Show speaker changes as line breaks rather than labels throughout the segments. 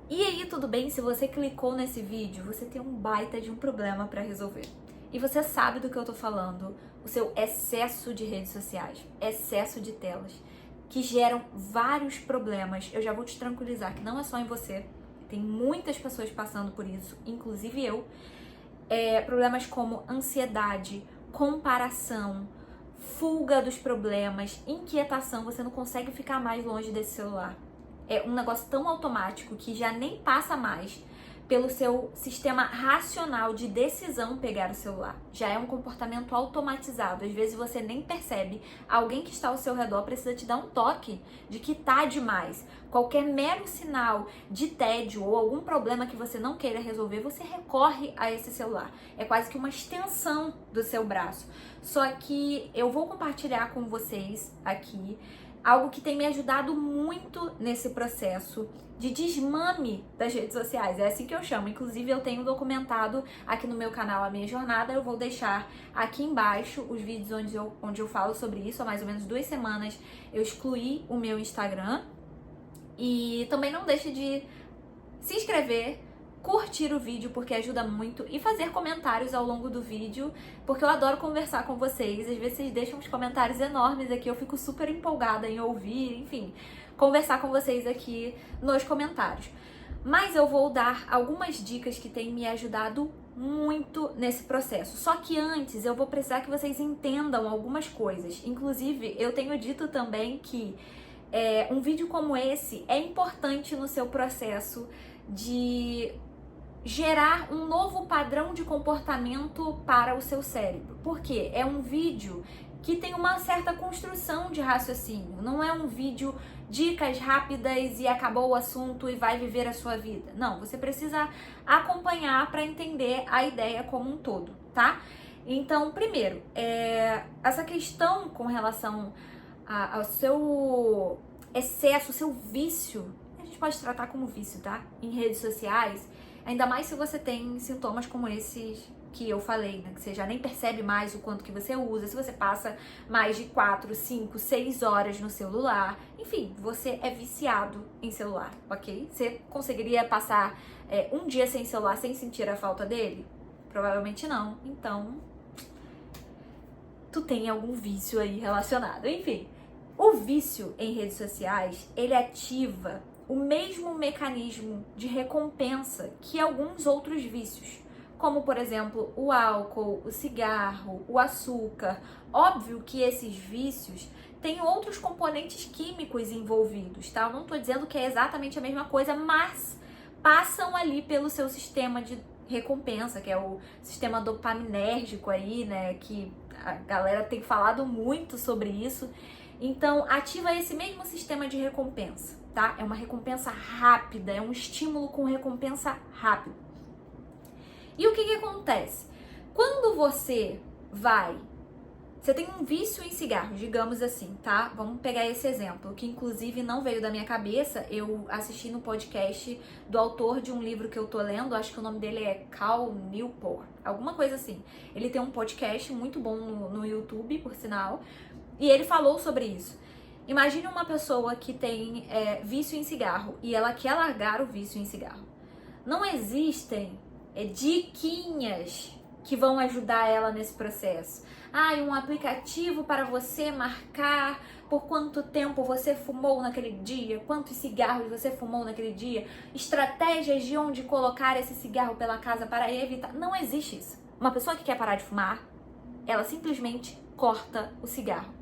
E aí, tudo bem? Se você clicou nesse vídeo, você tem um baita de um problema para resolver. E você sabe do que eu tô falando, o seu excesso de redes sociais, excesso de telas, que geram vários problemas. Eu já vou te tranquilizar que não é só em você, tem muitas pessoas passando por isso, inclusive eu. Problemas como ansiedade, comparação, fuga dos problemas, inquietação, você não consegue ficar mais longe desse celular. É um negócio tão automático que já nem passa mais pelo seu sistema racional de decisão pegar o celular. Já é um comportamento automatizado. Às vezes você nem percebe. Alguém que está ao seu redor precisa te dar um toque de que tá demais. Qualquer mero sinal de tédio ou algum problema que você não queira resolver, você recorre a esse celular. É quase que uma extensão do seu braço. Só que eu vou compartilhar com vocês aqui algo que tem me ajudado muito nesse processo de desmame das redes sociais. É assim que eu chamo. Inclusive, eu tenho documentado aqui no meu canal a minha jornada. Eu vou deixar aqui embaixo os vídeos onde eu falo sobre isso. Há mais ou menos 2 semanas eu excluí o meu Instagram. E também não deixe de se inscrever, curtir o vídeo porque ajuda muito e fazer comentários ao longo do vídeo, porque eu adoro conversar com vocês. Às vezes vocês deixam uns comentários enormes aqui, eu fico super empolgada em ouvir, enfim, conversar com vocês aqui nos comentários. Mas eu vou dar algumas dicas que têm me ajudado muito nesse processo. Só que antes eu vou precisar que vocês entendam algumas coisas. Inclusive, eu tenho dito também que um vídeo como esse é importante no seu processo de gerar um novo padrão de comportamento para o seu cérebro. Por quê? É um vídeo que tem uma certa construção de raciocínio. Não é um vídeo dicas rápidas e acabou o assunto e vai viver a sua vida. Não, você precisa acompanhar para entender a ideia como um todo, tá? Então, primeiro, essa questão com relação ao seu excesso, o seu vício, a gente pode tratar como vício, tá? Em redes sociais, ainda mais se você tem sintomas como esses que eu falei, né? Que você já nem percebe mais o quanto que você usa, se você passa mais de 4, 5, 6 horas no celular, enfim, você é viciado em celular, ok? Você conseguiria passar um dia sem celular sem sentir a falta dele? Provavelmente não, então tu tem algum vício aí relacionado, enfim. O vício em redes sociais, ele ativa o mesmo mecanismo de recompensa que alguns outros vícios, como, por exemplo, o álcool, o cigarro, o açúcar. Óbvio que esses vícios têm outros componentes químicos envolvidos, tá? Eu não tô dizendo que é exatamente a mesma coisa, mas passam ali pelo seu sistema de recompensa, que é o sistema dopaminérgico aí, né? Que a galera tem falado muito sobre isso. Então, ativa esse mesmo sistema de recompensa, tá? É uma recompensa rápida, é um estímulo com recompensa rápida. E o que acontece? Quando você tem um vício em cigarro, digamos assim, tá? Vamos pegar esse exemplo, que inclusive não veio da minha cabeça, eu assisti no podcast do autor de um livro que eu tô lendo, acho que o nome dele é Cal Newport, alguma coisa assim. Ele tem um podcast muito bom no YouTube, por sinal, e ele falou sobre isso. Imagine uma pessoa que tem vício em cigarro e ela quer largar o vício em cigarro. Não existem diquinhas que vão ajudar ela nesse processo. Um aplicativo para você marcar por quanto tempo você fumou naquele dia, quantos cigarros você fumou naquele dia, estratégias de onde colocar esse cigarro pela casa para evitar. Não existe isso. Uma pessoa que quer parar de fumar, ela simplesmente corta o cigarro.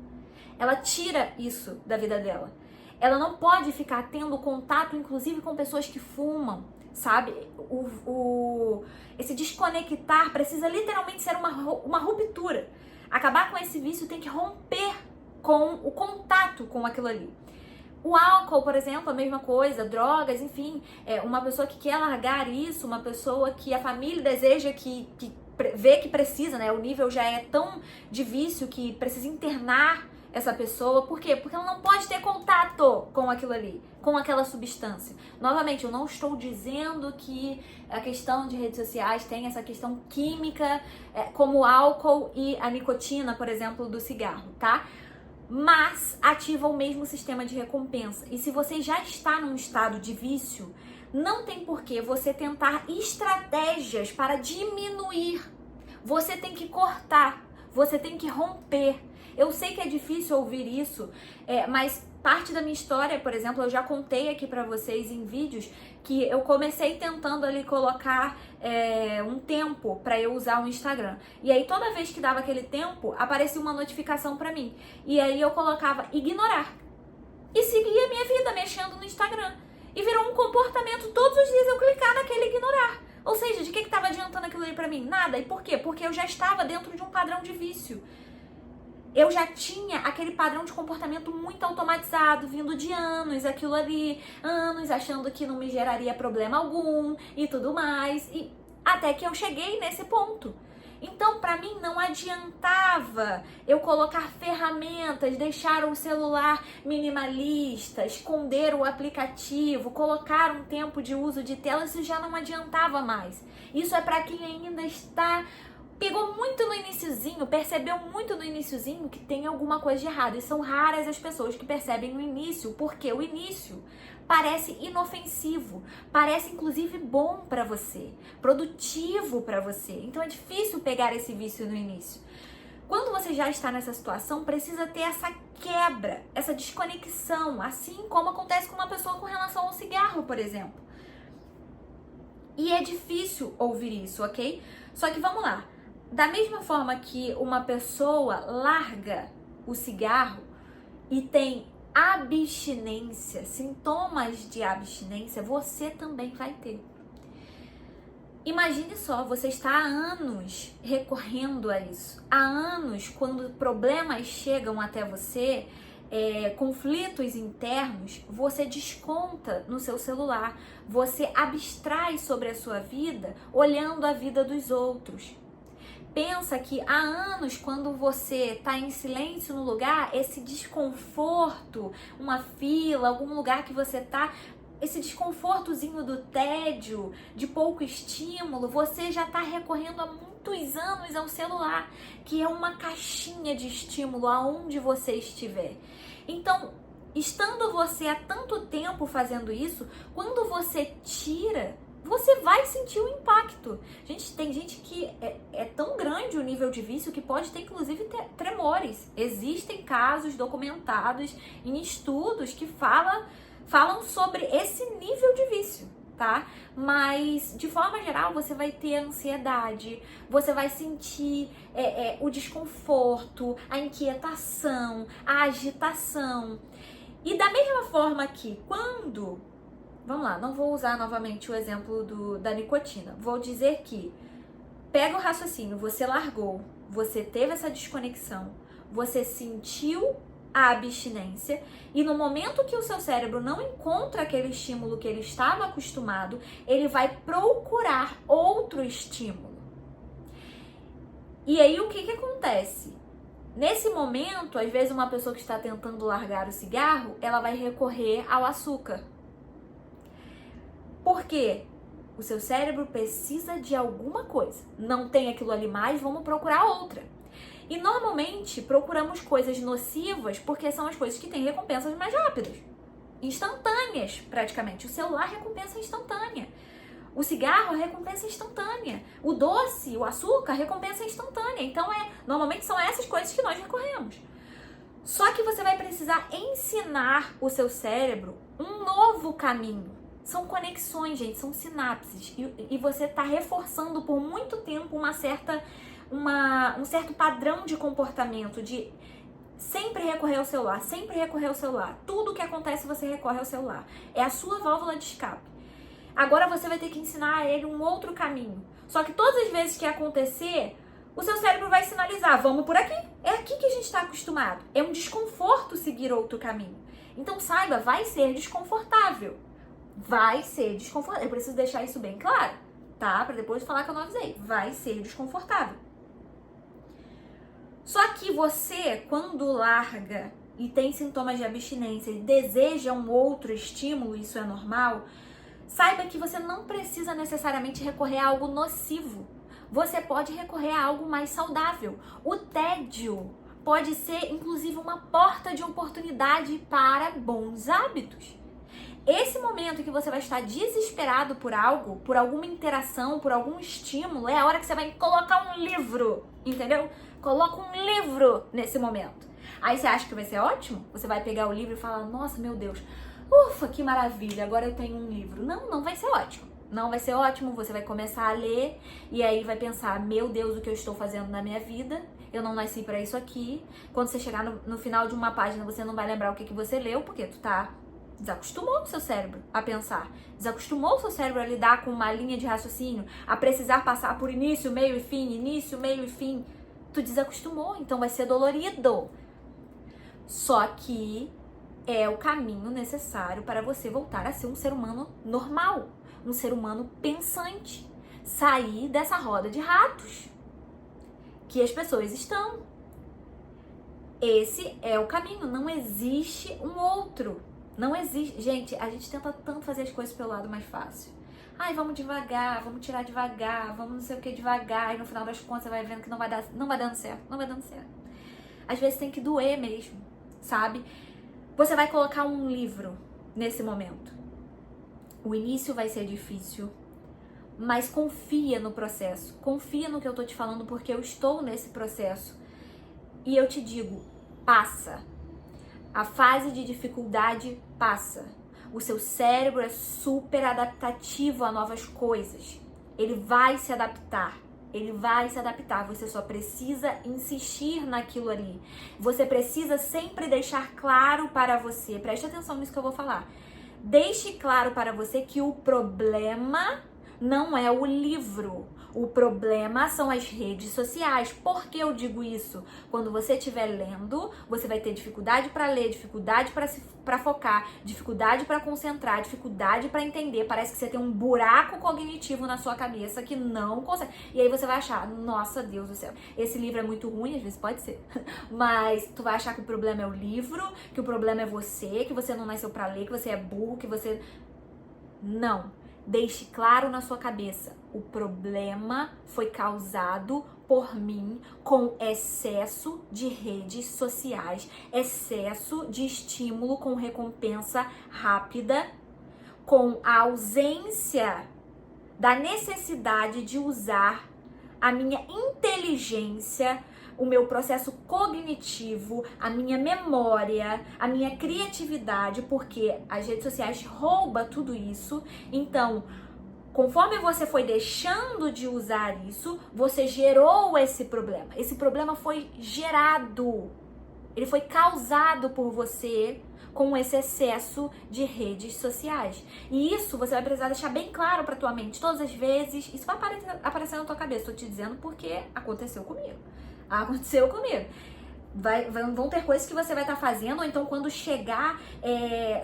Ela tira isso da vida dela. Ela não pode ficar tendo contato, inclusive, com pessoas que fumam, sabe? Esse desconectar precisa literalmente ser uma ruptura. Acabar com esse vício tem que romper com o contato com aquilo ali. O álcool, por exemplo, a mesma coisa, drogas, enfim. Uma pessoa que quer largar isso, uma pessoa que a família deseja que vê que precisa, né? O nível já é tão de vício que precisa internar essa pessoa. Por quê? Porque ela não pode ter contato com aquilo ali, com aquela substância. Novamente, eu não estou dizendo que a questão de redes sociais tem essa questão química, como o álcool e a nicotina, por exemplo, do cigarro, tá? Mas ativa o mesmo sistema de recompensa. E se você já está num estado de vício, Não tem por que você tentar estratégias para diminuir. Você tem que cortar, você tem que romper. Eu sei que é difícil ouvir isso, mas parte da minha história, por exemplo, eu já contei aqui pra vocês em vídeos que eu comecei tentando ali colocar um tempo pra eu usar o Instagram. E aí toda vez que dava aquele tempo, aparecia uma notificação pra mim. E aí eu colocava ignorar. E seguia a minha vida mexendo no Instagram. E virou um comportamento, todos os dias eu clicar naquele ignorar. Ou seja, de que estava adiantando aquilo ali pra mim? Nada. E por quê? Porque eu já estava dentro de um padrão de vício. Eu já tinha aquele padrão de comportamento muito automatizado, vindo de anos, aquilo ali, anos achando que não me geraria problema algum e tudo mais. E até que eu cheguei nesse ponto. Então, para mim, não adiantava eu colocar ferramentas, deixar o celular minimalista, esconder o aplicativo, colocar um tempo de uso de tela, isso já não adiantava mais. Isso é para quem ainda pegou muito no iniciozinho, percebeu muito no iniciozinho que tem alguma coisa de errado. E são raras as pessoas que percebem no início, porque o início parece inofensivo, parece inclusive bom para você, produtivo para você. Então é difícil pegar esse vício no início. Quando você já está nessa situação, precisa ter essa quebra, essa desconexão, assim como acontece com uma pessoa com relação ao cigarro, por exemplo. E é difícil ouvir isso, ok? Só que vamos lá. Da mesma forma que uma pessoa larga o cigarro e tem abstinência, sintomas de abstinência, você também vai ter. Imagine só, você está há anos recorrendo a isso. Há anos, quando problemas chegam até você, conflitos internos, você desconta no seu celular, você abstrai sobre a sua vida olhando a vida dos outros. Pensa que há anos, quando você está em silêncio no lugar, esse desconforto, uma fila, algum lugar que você está, esse desconfortozinho do tédio, de pouco estímulo, você já está recorrendo há muitos anos ao celular, que é uma caixinha de estímulo aonde você estiver. Então, estando você há tanto tempo fazendo isso, quando você tira, você vai sentir o impacto. Gente, tem gente que é tão grande o nível de vício que pode ter, inclusive, tremores. Existem casos documentados em estudos que falam sobre esse nível de vício, tá? Mas, de forma geral, você vai ter ansiedade, você vai sentir o desconforto, a inquietação, a agitação. E da mesma forma que quando... Vamos lá, não vou usar novamente o exemplo da nicotina. Vou dizer que pega o raciocínio, você largou, você teve essa desconexão, você sentiu a abstinência e no momento que o seu cérebro não encontra aquele estímulo que ele estava acostumado, ele vai procurar outro estímulo. E aí o que acontece? Nesse momento, às vezes uma pessoa que está tentando largar o cigarro, ela vai recorrer ao açúcar. Porque o seu cérebro precisa de alguma coisa. Não tem aquilo ali mais, vamos procurar outra. E normalmente procuramos coisas nocivas porque são as coisas que têm recompensas mais rápidas. Instantâneas, praticamente. O celular, recompensa instantânea. O cigarro, recompensa instantânea. O doce, o açúcar, recompensa instantânea. Então, normalmente são essas coisas que nós recorremos. Só que você vai precisar ensinar o seu cérebro um novo caminho. São conexões, gente, são sinapses. E você está reforçando por muito tempo um certo padrão de comportamento, de sempre recorrer ao celular, sempre recorrer ao celular. Tudo que acontece, você recorre ao celular. É a sua válvula de escape. Agora você vai ter que ensinar a ele um outro caminho. Só que todas as vezes que acontecer, o seu cérebro vai sinalizar, vamos por aqui. É aqui que a gente está acostumado. É um desconforto seguir outro caminho. Então saiba, vai ser desconfortável. Vai ser desconfortável. Eu preciso deixar isso bem claro, tá? Pra depois falar que eu não avisei. Vai ser desconfortável. Só que você, quando larga e tem sintomas de abstinência e deseja um outro estímulo, isso é normal, saiba que você não precisa necessariamente recorrer a algo nocivo. Você pode recorrer a algo mais saudável. O tédio pode ser, inclusive, uma porta de oportunidade para bons hábitos. Esse momento que você vai estar desesperado por algo, por alguma interação, por algum estímulo, é a hora que você vai colocar um livro, entendeu? Coloca um livro nesse momento. Aí você acha que vai ser ótimo? Você vai pegar o livro e falar, nossa, meu Deus, ufa, que maravilha, agora eu tenho um livro. Não, não vai ser ótimo. Não vai ser ótimo, você vai começar a ler e aí vai pensar, meu Deus, o que eu estou fazendo na minha vida? Eu não nasci pra isso aqui. Quando você chegar no final de uma página, você não vai lembrar o que você leu, porque tu desacostumou o seu cérebro a pensar, desacostumou o seu cérebro a lidar com uma linha de raciocínio, a precisar passar por início, meio e fim. Tu desacostumou, então vai ser dolorido. Só que é o caminho necessário para você voltar a ser um ser humano normal, um ser humano pensante, sair dessa roda de ratos que as pessoas estão. Esse é o caminho, não existe um outro. Não existe. Gente, a gente tenta tanto fazer as coisas pelo lado mais fácil. Ai, vamos devagar, vamos tirar devagar, vamos não sei o que devagar, e no final das contas você vai vendo que não vai dando certo. Às vezes tem que doer mesmo, sabe? Você vai colocar um livro nesse momento. O início vai ser difícil, mas confia no processo. Confia no que eu tô te falando, porque eu estou nesse processo. E eu te digo, passa. A fase de dificuldade passa. O seu cérebro é super adaptativo a novas coisas. Ele vai se adaptar. Você só precisa insistir naquilo ali. Você precisa sempre deixar claro para você, preste atenção nisso que eu vou falar. Deixe claro para você que o problema não é o livro. O problema são as redes sociais. Por que eu digo isso? Quando você estiver lendo, você vai ter dificuldade para ler, dificuldade para focar, dificuldade para concentrar, dificuldade para entender. Parece que você tem um buraco cognitivo na sua cabeça que não consegue. E aí você vai achar, nossa, Deus do céu, esse livro é muito ruim, às vezes pode ser. Mas tu vai achar que o problema é o livro, que o problema é você, que você não nasceu para ler, que você é burro, que você... Não. Deixe claro na sua cabeça, o problema foi causado por mim com excesso de redes sociais, excesso de estímulo com recompensa rápida, com a ausência da necessidade de usar a minha inteligência, o meu processo cognitivo, a minha memória, a minha criatividade, porque as redes sociais roubam tudo isso. Então, conforme você foi deixando de usar isso, você gerou esse problema. Esse problema foi gerado, ele foi causado por você com esse excesso de redes sociais. E isso você vai precisar deixar bem claro pra tua mente todas as vezes. Isso vai aparecer na tua cabeça, tô te dizendo porque aconteceu comigo. Vão ter coisas que você vai estar fazendo, ou então quando chegar,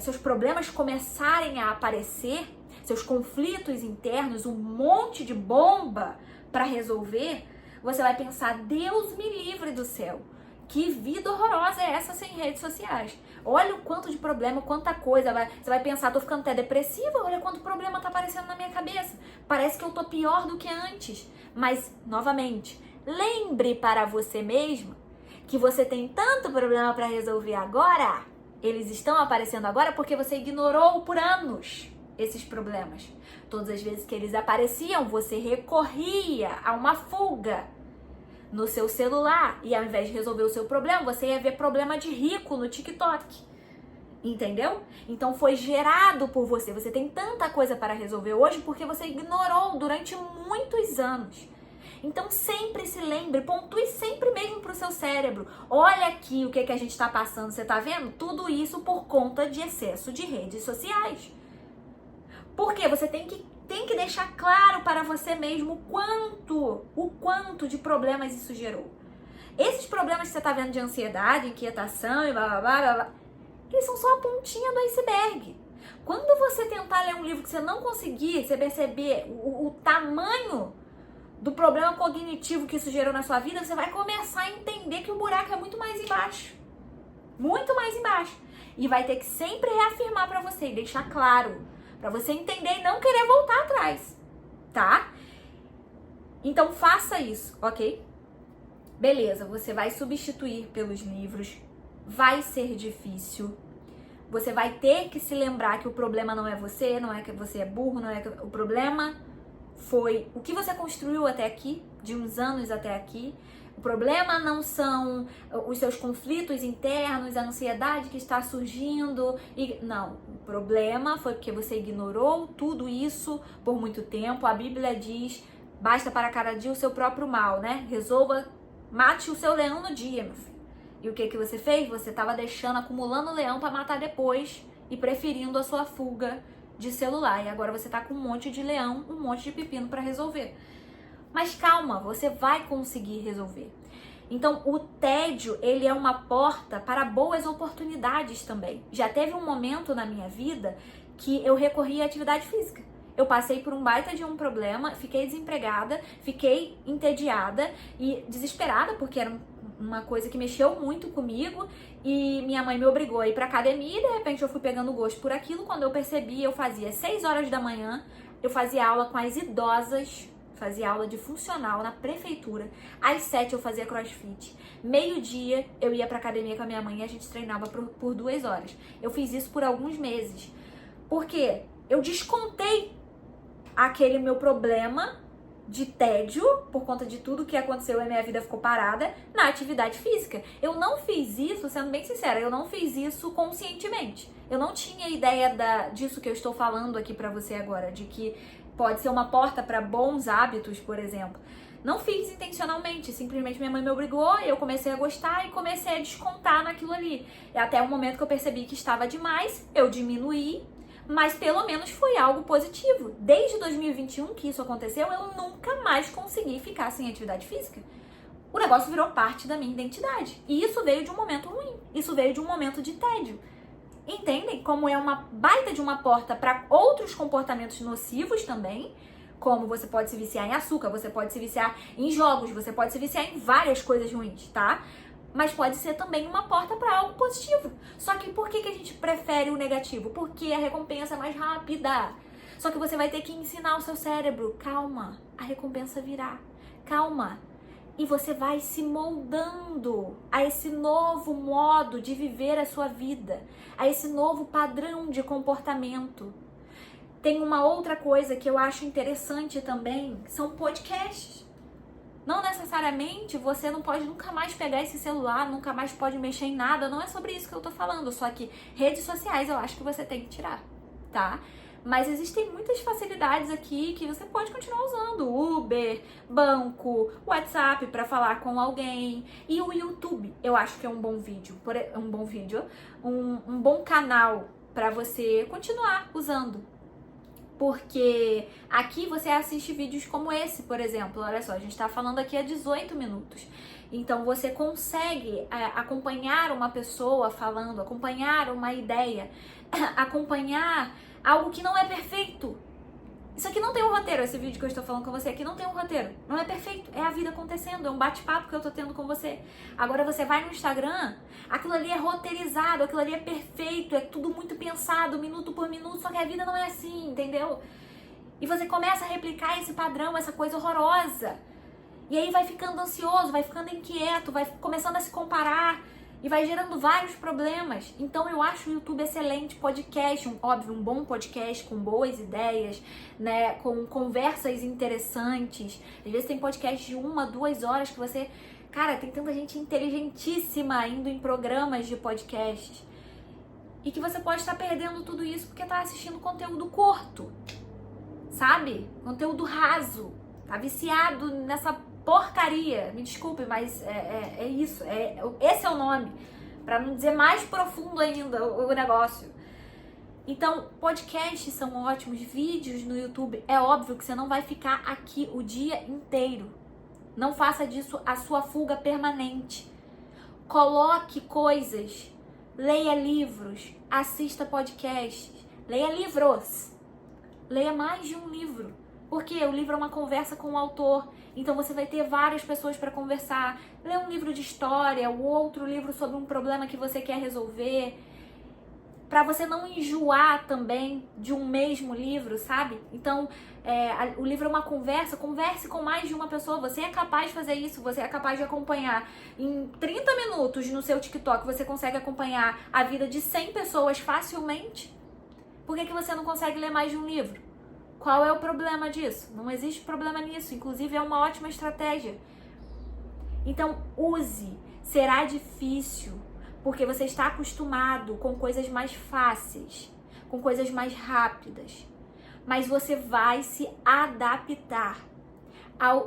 seus problemas começarem a aparecer, seus conflitos internos, um monte de bomba para resolver, você vai pensar, Deus me livre do céu. Que vida horrorosa é essa sem redes sociais? Olha o quanto de problema, quanta coisa. Você vai pensar, tô ficando até depressiva, olha quanto problema tá aparecendo na minha cabeça. Parece que eu tô pior do que antes. Mas, novamente, lembre para você mesmo que você tem tanto problema para resolver agora, eles estão aparecendo agora porque você ignorou por anos esses problemas. Todas as vezes que eles apareciam, você recorria a uma fuga no seu celular e ao invés de resolver o seu problema, você ia ver problema de rico no TikTok. Entendeu? Então foi gerado por você. Você tem tanta coisa para resolver hoje porque você ignorou durante muitos anos. Então sempre se lembre, pontue sempre mesmo pro seu cérebro. Olha aqui o que a gente tá passando, você tá vendo? Tudo isso por conta de excesso de redes sociais. Porque você tem que deixar claro para você mesmo o quanto de problemas isso gerou. Esses problemas que você tá vendo de ansiedade, inquietação e blá blá blá blá, eles são só a pontinha do iceberg. Quando você tentar ler um livro que você não conseguir, você perceber o tamanho do problema cognitivo que isso gerou na sua vida, você vai começar a entender que o buraco é muito mais embaixo. Muito mais embaixo. E vai ter que sempre reafirmar pra você e deixar claro, pra você entender e não querer voltar atrás, tá? Então faça isso, ok? Beleza, você vai substituir pelos livros, vai ser difícil. Você vai ter que se lembrar que o problema não é você, não é que você é burro, não é que o problema foi o que você construiu até aqui, de uns anos até aqui. O problema não são os seus conflitos internos, a ansiedade que está surgindo. Não, o problema foi porque você ignorou tudo isso por muito tempo. A Bíblia diz, basta para cada dia o seu próprio mal, né? Resolva, mate o seu leão no dia, meu filho. E o que você fez? Você estava deixando, acumulando leão para matar depois e preferindo a sua fuga de celular. E agora você tá com um monte de leão, um monte de pepino para resolver. Mas calma, você vai conseguir resolver. Então, o tédio, ele é uma porta para boas oportunidades também. Já teve um momento na minha vida que eu recorri à atividade física. Eu passei por um baita de um problema, fiquei desempregada, fiquei entediada e desesperada, porque era uma coisa que mexeu muito comigo e minha mãe me obrigou a ir pra academia e de repente eu fui pegando gosto por aquilo. Quando eu percebi, eu fazia 6 horas da manhã, eu fazia aula com as idosas, fazia aula de funcional na prefeitura. Às 7 eu fazia crossfit. Meio-dia eu ia pra academia com a minha mãe e a gente treinava por 2 horas. Eu fiz isso por alguns meses. Por quê? Eu descontei aquele meu problema de tédio, por conta de tudo que aconteceu e a minha vida ficou parada, na atividade física. Eu não fiz isso, sendo bem sincera, eu não fiz isso conscientemente. Eu não tinha ideia disso que eu estou falando aqui pra você agora, de que pode ser uma porta para bons hábitos, por exemplo. Não fiz intencionalmente, simplesmente minha mãe me obrigou, eu comecei a gostar e comecei a descontar naquilo ali. E até o momento que eu percebi que estava demais, eu diminuí, mas pelo menos foi algo positivo. Desde 2021 que isso aconteceu, eu nunca mais consegui ficar sem atividade física. O negócio virou parte da minha identidade. E isso veio de um momento ruim, isso veio de um momento de tédio. Entendem como é uma baita de uma porta para outros comportamentos nocivos também, como você pode se viciar em açúcar, você pode se viciar em jogos, você pode se viciar em várias coisas ruins, tá? Mas pode ser também uma porta para algo positivo. Só que por que a gente prefere o negativo? Porque a recompensa é mais rápida. Só que você vai ter que ensinar o seu cérebro, calma, a recompensa virá, calma. E você vai se moldando a esse novo modo de viver a sua vida, a esse novo padrão de comportamento. Tem uma outra coisa que eu acho interessante também, são podcasts. Não necessariamente você não pode nunca mais pegar esse celular, nunca mais pode mexer em nada, não é sobre isso que eu tô falando, só que redes sociais eu acho que você tem que tirar, tá? Mas existem muitas facilidades aqui que você pode continuar usando. Uber, banco, WhatsApp para falar com alguém. E o YouTube, eu acho que é um bom um bom canal para você continuar usando. Porque aqui você assiste vídeos como esse, por exemplo. Olha só, a gente tá falando aqui há 18 minutos. Então você consegue acompanhar uma pessoa falando, acompanhar uma ideia, acompanhar algo que não é perfeito. Isso aqui não tem um roteiro, esse vídeo que eu estou falando com você aqui não tem um roteiro. Não é perfeito, é a vida acontecendo, é um bate-papo que eu tô tendo com você. Agora você vai no Instagram, aquilo ali é roteirizado, aquilo ali é perfeito, é tudo muito pensado, minuto por minuto, só que a vida não é assim, entendeu? E você começa a replicar esse padrão, essa coisa horrorosa. E aí vai ficando ansioso, vai ficando inquieto, vai começando a se comparar e vai gerando vários problemas. Então eu acho o YouTube excelente, podcast, óbvio, um bom podcast com boas ideias, né, com conversas interessantes. Às vezes tem podcast de 1, 2 horas que você... Cara, tem tanta gente inteligentíssima indo em programas de podcasts. E que você pode estar perdendo tudo isso porque tá assistindo conteúdo curto, sabe? Conteúdo raso. Tá viciado nessa porcaria, me desculpe, mas é isso, esse é o nome, para não dizer mais profundo ainda o negócio. Então, podcasts são ótimos, vídeos no YouTube, é óbvio que você não vai ficar aqui o dia inteiro, não faça disso a sua fuga permanente, coloque coisas, leia livros, assista podcasts, leia livros, leia mais de um livro. Porque o livro é uma conversa com o autor, então você vai ter várias pessoas para conversar. Lê um livro de história, o outro livro sobre um problema que você quer resolver. para você não enjoar também de um mesmo livro, sabe? Então, o livro é uma conversa, converse com mais de uma pessoa, você é capaz de fazer isso, você é capaz de acompanhar em 30 minutos no seu TikTok, você consegue acompanhar a vida de 100 pessoas facilmente. Por que você não consegue ler mais de um livro? Qual é o problema disso? Não existe problema nisso, inclusive é uma ótima estratégia. Então, use. Será difícil, porque você está acostumado com coisas mais fáceis, com coisas mais rápidas. Mas você vai se adaptar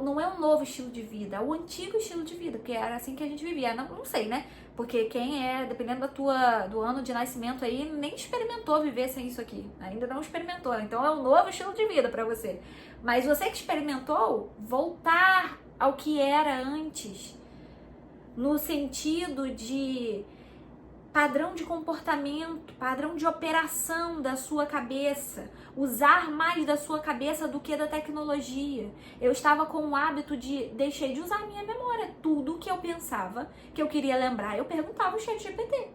não é um novo estilo de vida, é o antigo estilo de vida, porque era assim que a gente vivia. Não sei, né? Porque quem dependendo do ano de nascimento aí, nem experimentou viver sem isso aqui. Ainda não experimentou. Então é um novo estilo de vida pra você. Mas você que experimentou, voltar ao que era antes, no sentido de padrão de comportamento, padrão de operação da sua cabeça, usar mais da sua cabeça do que da tecnologia. Eu estava com o hábito deixei de usar a minha memória. Tudo que eu pensava, que eu queria lembrar, eu perguntava ao ChatGPT.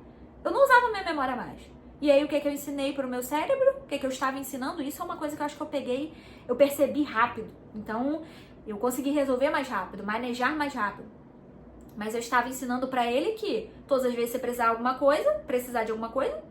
Eu não usava a minha memória mais. E aí o que eu ensinei para o meu cérebro? O que eu estava ensinando? Isso é uma coisa que eu acho que eu percebi rápido. Então eu consegui resolver mais rápido, manejar mais rápido. Mas eu estava ensinando pra ele que todas as vezes que você precisar de alguma coisa,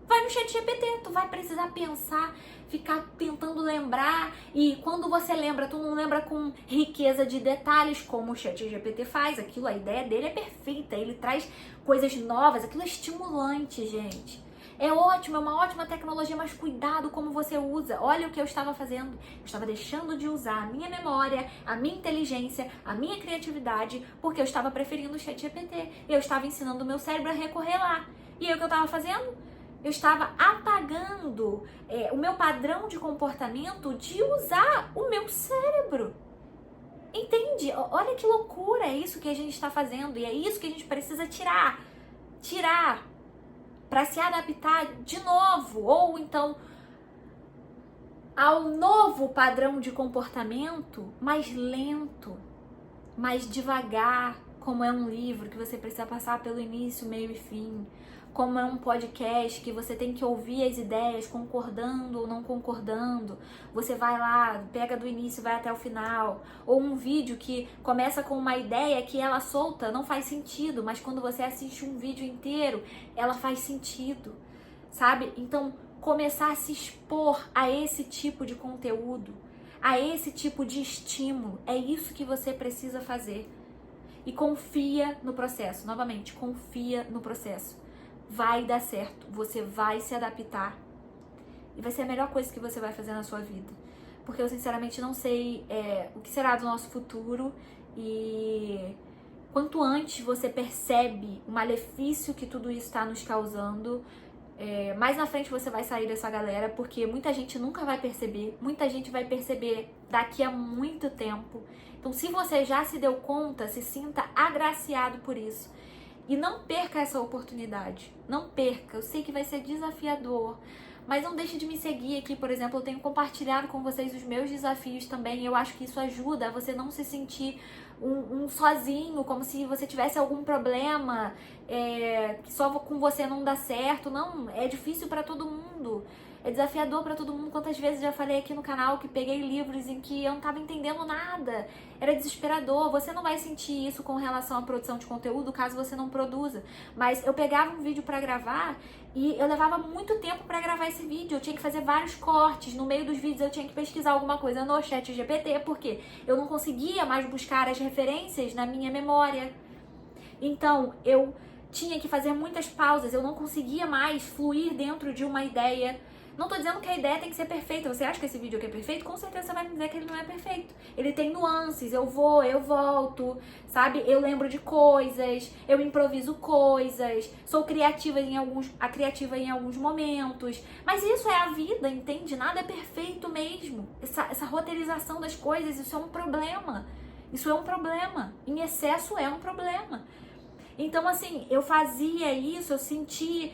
vai no ChatGPT, tu vai precisar pensar, ficar tentando lembrar, e quando você lembra, tu não lembra com riqueza de detalhes como o ChatGPT faz. A ideia dele é perfeita, ele traz coisas novas, aquilo é estimulante, gente. É ótimo, é uma ótima tecnologia, mas cuidado como você usa. Olha o que eu estava fazendo. Eu estava deixando de usar a minha memória, a minha inteligência, a minha criatividade, porque eu estava preferindo o ChatGPT. Eu estava ensinando o meu cérebro a recorrer lá. E aí o que eu estava fazendo? Eu estava apagando o meu padrão de comportamento de usar o meu cérebro. Entende? Olha que loucura, é isso que a gente está fazendo. E é isso que a gente precisa tirar. Para se adaptar de novo, ou então ao novo padrão de comportamento mais lento, mais devagar, como é um livro que você precisa passar pelo início, meio e fim, como é um podcast que você tem que ouvir as ideias concordando ou não concordando. Você vai lá, pega do início e vai até o final. Ou um vídeo que começa com uma ideia que ela solta, não faz sentido, mas quando você assiste um vídeo inteiro, ela faz sentido, sabe? Então, começar a se expor a esse tipo de conteúdo, a esse tipo de estímulo, é isso que você precisa fazer. E confia no processo, novamente, confia no processo. Vai dar certo, você vai se adaptar e vai ser a melhor coisa que você vai fazer na sua vida, porque eu sinceramente não sei o que será do nosso futuro, e quanto antes você percebe o malefício que tudo isso está nos causando, mais na frente você vai sair dessa galera, porque muita gente nunca vai perceber, muita gente vai perceber daqui a muito tempo. Então, se você já se deu conta, se sinta agraciado por isso. E não perca essa oportunidade, não perca. Eu sei que vai ser desafiador, mas não deixe de me seguir aqui, por exemplo. Eu tenho compartilhado com vocês os meus desafios também, e eu acho que isso ajuda a você não se sentir um sozinho, como se você tivesse algum problema, que só com você não dá certo. Não, é difícil para todo mundo. É desafiador para todo mundo. Quantas vezes já falei aqui no canal que peguei livros em que eu não tava entendendo nada. Era desesperador. Você não vai sentir isso com relação à produção de conteúdo, caso você não produza. Mas eu pegava um vídeo para gravar e eu levava muito tempo para gravar esse vídeo. Eu tinha que fazer vários cortes. No meio dos vídeos eu tinha que pesquisar alguma coisa no ChatGPT, porque eu não conseguia mais buscar as referências na minha memória. Então, eu tinha que fazer muitas pausas. Eu não conseguia mais fluir dentro de uma ideia. Não tô dizendo que a ideia tem que ser perfeita. Você acha que esse vídeo aqui é perfeito? Com certeza você vai me dizer que ele não é perfeito. Ele tem nuances, eu vou, eu volto, sabe? Eu lembro de coisas, eu improviso coisas, sou criativa em alguns momentos. Mas isso é a vida, entende? Nada é perfeito mesmo. Essa roteirização das coisas, isso é um problema. Isso é um problema. Em excesso é um problema. Então, assim, eu fazia isso, eu senti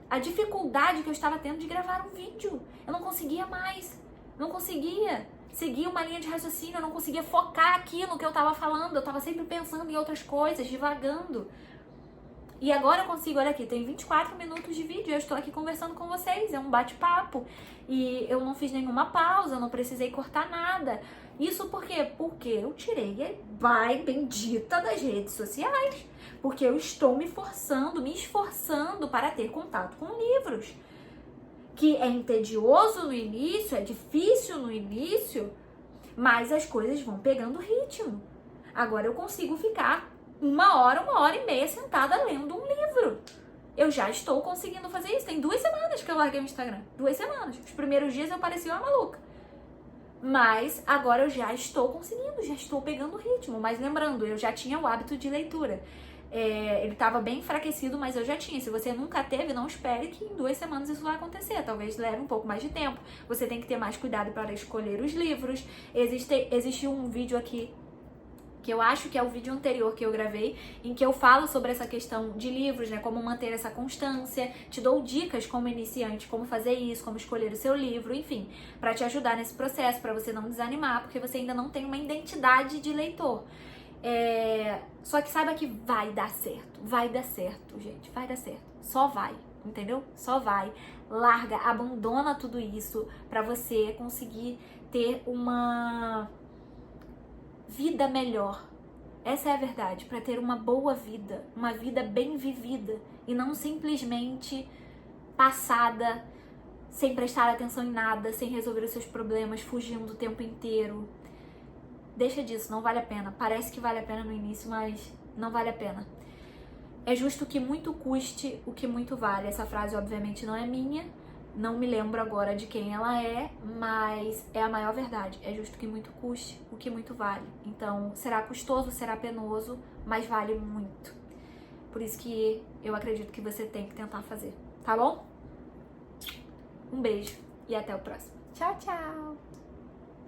a dificuldade que eu estava tendo de gravar um vídeo. Eu não conseguia mais, não conseguia seguir uma linha de raciocínio, eu não conseguia focar aqui no que eu estava falando, eu estava sempre pensando em outras coisas, divagando. E agora eu consigo, olha aqui, tem 24 minutos de vídeo, eu estou aqui conversando com vocês, é um bate-papo. E eu não fiz nenhuma pausa, eu não precisei cortar nada. Isso por quê? Porque eu tirei a bendita das redes sociais. Porque eu estou me esforçando para ter contato com livros. Que é entedioso no início, é difícil no início, mas as coisas vão pegando ritmo. Agora eu consigo ficar 1 hora e meia sentada lendo um livro. Eu já estou conseguindo fazer isso. Tem 2 semanas que eu larguei o Instagram. 2 semanas. Os primeiros dias eu parecia uma maluca. Mas agora eu já estou conseguindo, já estou pegando ritmo. Mas lembrando, eu já tinha o hábito de leitura. Ele estava bem enfraquecido, mas eu já tinha. Se você nunca teve, não espere que em 2 semanas isso vai acontecer. Talvez leve um pouco mais de tempo. Você tem que ter mais cuidado para escolher os livros. Existe um vídeo aqui, que eu acho que é o vídeo anterior que eu gravei, em que eu falo sobre essa questão de livros, né? Como manter essa constância. Te dou dicas como iniciante, como fazer isso, como escolher o seu livro, enfim, para te ajudar nesse processo, para você não desanimar, porque você ainda não tem uma identidade de leitor. Só que saiba que vai dar certo, gente, vai dar certo, só vai, entendeu? Só vai, larga, abandona tudo isso pra você conseguir ter uma vida melhor. Essa é a verdade, pra ter uma boa vida, uma vida bem vivida e não simplesmente passada, sem prestar atenção em nada, sem resolver os seus problemas, fugindo o tempo inteiro. Deixa disso, não vale a pena. Parece que vale a pena no início, mas não vale a pena. É justo que muito custe o que muito vale. Essa frase, obviamente, não é minha. Não me lembro agora de quem ela é, mas é a maior verdade. É justo que muito custe o que muito vale. Então, será custoso, será penoso, mas vale muito. Por isso que eu acredito que você tem que tentar fazer, tá bom? Um beijo e até o próximo. Tchau, tchau!